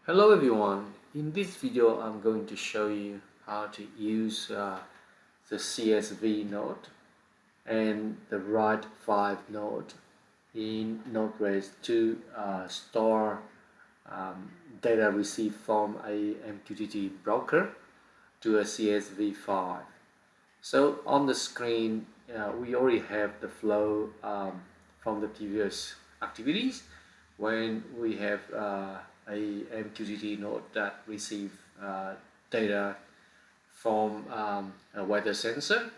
Hello everyone, in this video I'm going to show you how to use the CSV node and the write 5 node in Node.js to store data received from a MQTT broker to a CSV file. So on the screen we already have the flow from the previous activities when we have a MQTT node that receive data from a weather sensor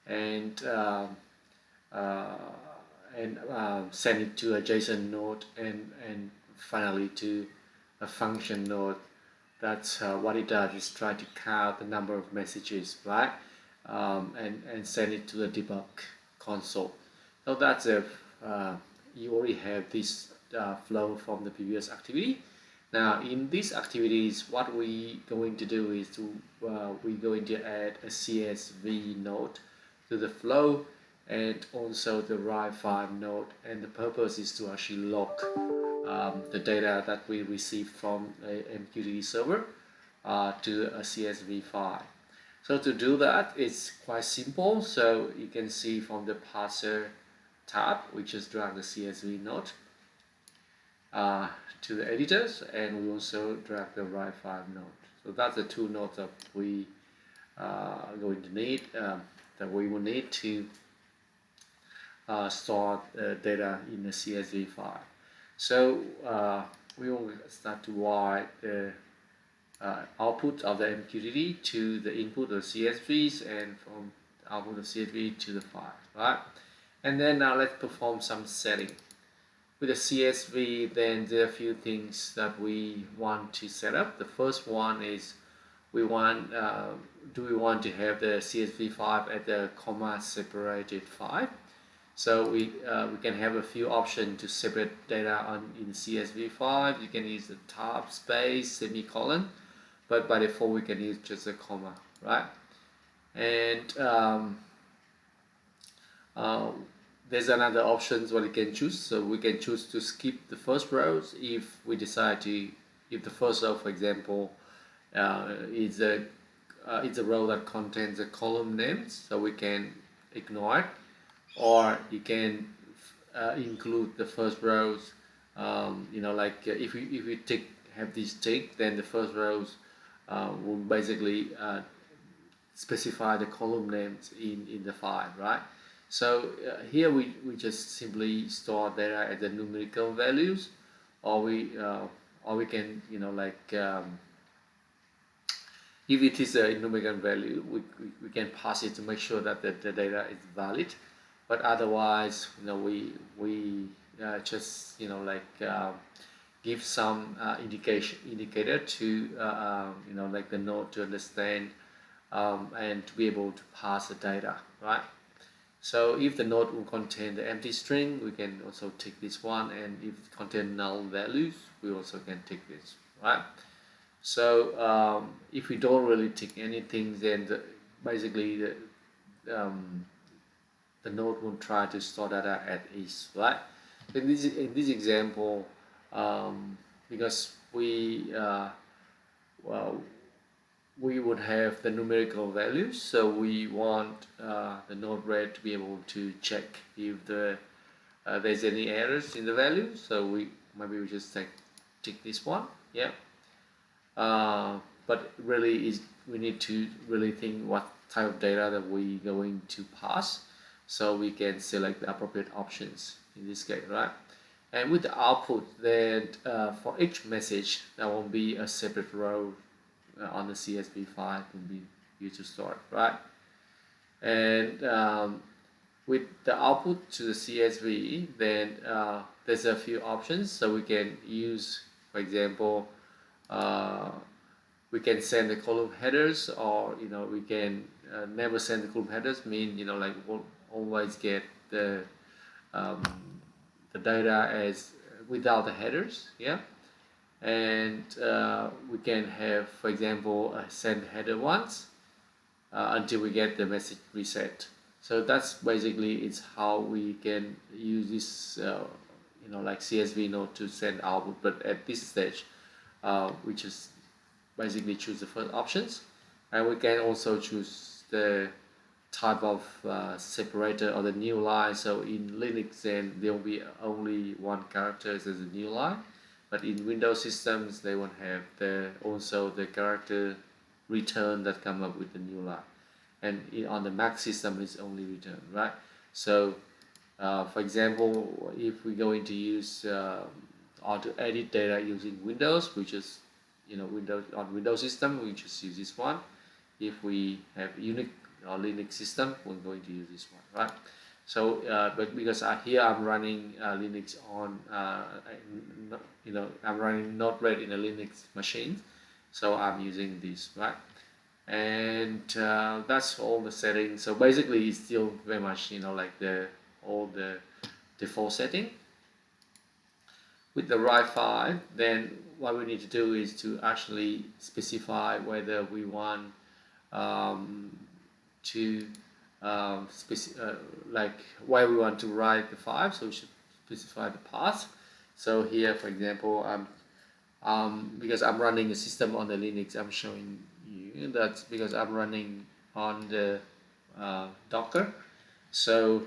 and uh, send it to a JSON node and finally to a function node. That's what it does, is try to count the number of messages, right? And send it to the debug console. So that's you already have this flow from the previous activity. Now in these activities, what we going to do is we're going to add a CSV node to the flow and also the write file node, and the purpose is to actually log the data that we receive from a MQTT server to a CSV file. So to do that, it's quite simple. So you can see from the parser tab, we just drag the CSV node to the editors, and we also drag the write file node. So that's the two nodes that we are going to need, that we will need to store data in the CSV file. So we will start to write the output of the MQTT to the input of CSVs, and from the output of CSV to the file, right? And then now let's perform some setting. With the CSV, then there are a few things that we want to set up. The first one is we want do we want to have the CSV file at the comma separated file. So we can have a few options to separate data in CSV file. You can use the tab, space, semicolon, but by default we can use just a comma, right? And there's another options what you can choose. So we can choose to skip the first rows if we decide to, if the first row, for example, is a row that contains the column names, so we can ignore it. Or you can include the first rows, like if we have this tick, then the first rows will basically specify the column names in the file, right? So here we just simply store data as the numerical values, or we can, if it is a numerical value, we can pass it to make sure that the data is valid. But otherwise, we just give some indicator to the node to understand and to be able to pass the data, right? So if the node will contain the empty string, we can also take this one, and if it contains null values, we also can take this, right? So if we don't really take anything, then basically the node will try to store data at ease, right? In this example, because we would have the numerical values, so we want the node-RED to be able to check if there's any errors in the value. So maybe we just take this one, yeah. But really we need to really think what type of data that we going to pass, so we can select the appropriate options in this case, right? And with the output, then for each message there will be a separate row on the CSV file will be used to store it, right? And with the output to the CSV, then there's a few options. So we can use, for example, we can send the column headers, or we can never send the column headers. We'll always get the data as without the headers, yeah. And we can have, for example, send header once until we get the message reset. So that's basically it's how we can use this CSV node to send output. But at this stage, we just basically choose the first options, and we can also choose the type of separator or the new line. So in Linux, then there will be only one character as a new line, but in Windows systems they won't have also the character return that come up with the new line, and on the Mac system it's only return, right? So for example, if we're going to use or to edit data using Windows, we just Windows on Windows system we just use this one. If we have Unix or Linux system, we're going to use this one, right? So but because here I'm running Linux on I'm running Node-RED in a Linux machine, so I'm using this, right? And that's all the settings. So basically it's still very much like all the default setting. With the write file, then what we need to do is to actually specify whether we want to like where we want to write the file. So we should specify the path. So here, for example, because I'm running a system on the Linux, I'm showing you that because I'm running on the Docker. So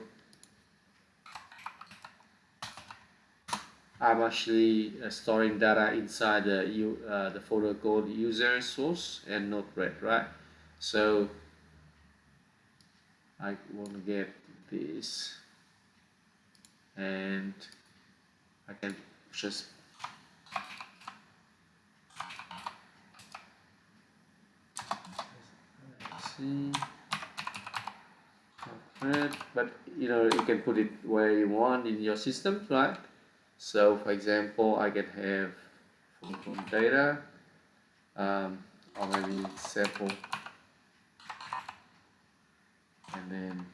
I'm actually storing data inside the folder called user source and Node-RED, right? So I want to get this, and I can just see, but you can put it where you want in your system, right? So for example, I can have from data, or maybe sample, and then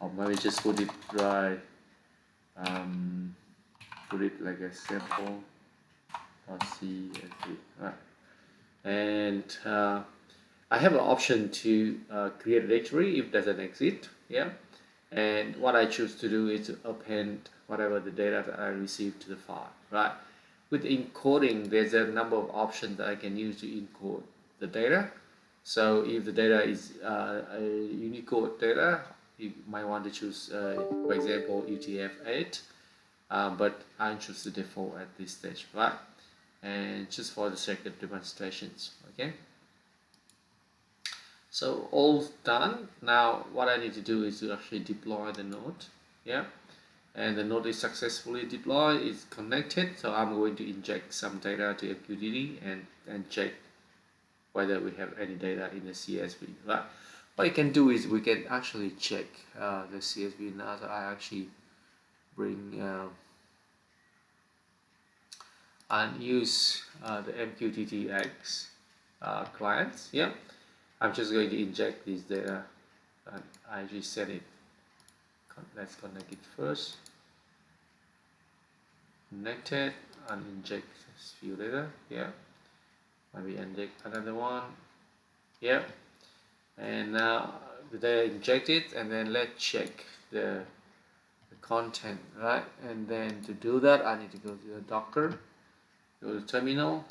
or maybe just put it right, put it like a sample or CSV, right? And I have an option to create a directory if doesn't exist, yeah. And what I choose to do is to append whatever the data that I received to the file, right? With encoding, there's a number of options that I can use to encode the data. So if the data is a Unicode data, you might want to choose, for example, UTF-8, but I choose the default at this stage, right? And just for the sake of demonstrations, okay? So all done. Now what I need to do is to actually deploy the node, yeah? And the node is successfully deployed, it's connected, so I'm going to inject some data to MQTT and check whether we have any data in the CSV, right? What you can do is we can actually check the CSV now. So I actually bring and use the MQTT clients. Yeah, I'm just going to inject this data, and I just set it. Let's connect it first. Connected and inject this few data. Yeah, maybe inject another one. Yeah, and now the data injected, and then let's check the content, right? And then to do that, I need to go to the Docker, go to terminal,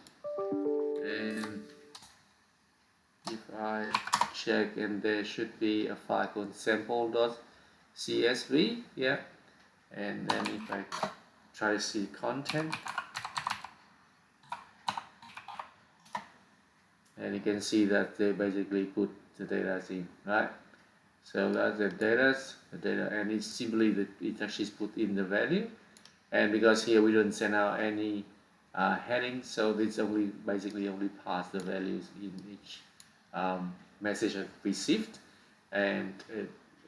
and if I check, and there should be a file called sample.csv, yeah. And then if I try to see content, and you can see that they basically put the data in, right? So that's the data, and it's simply that it actually put in the value, and because here we don't send out any heading, so this only basically only pass the values in each message received, and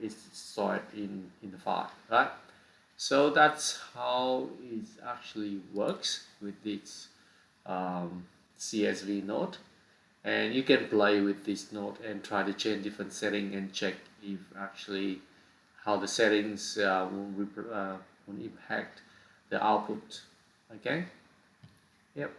it's stored in the file, right? So that's how it actually works with this CSV node. And you can play with this node and try to change different settings and check if actually how the settings will impact the output. Okay, yep.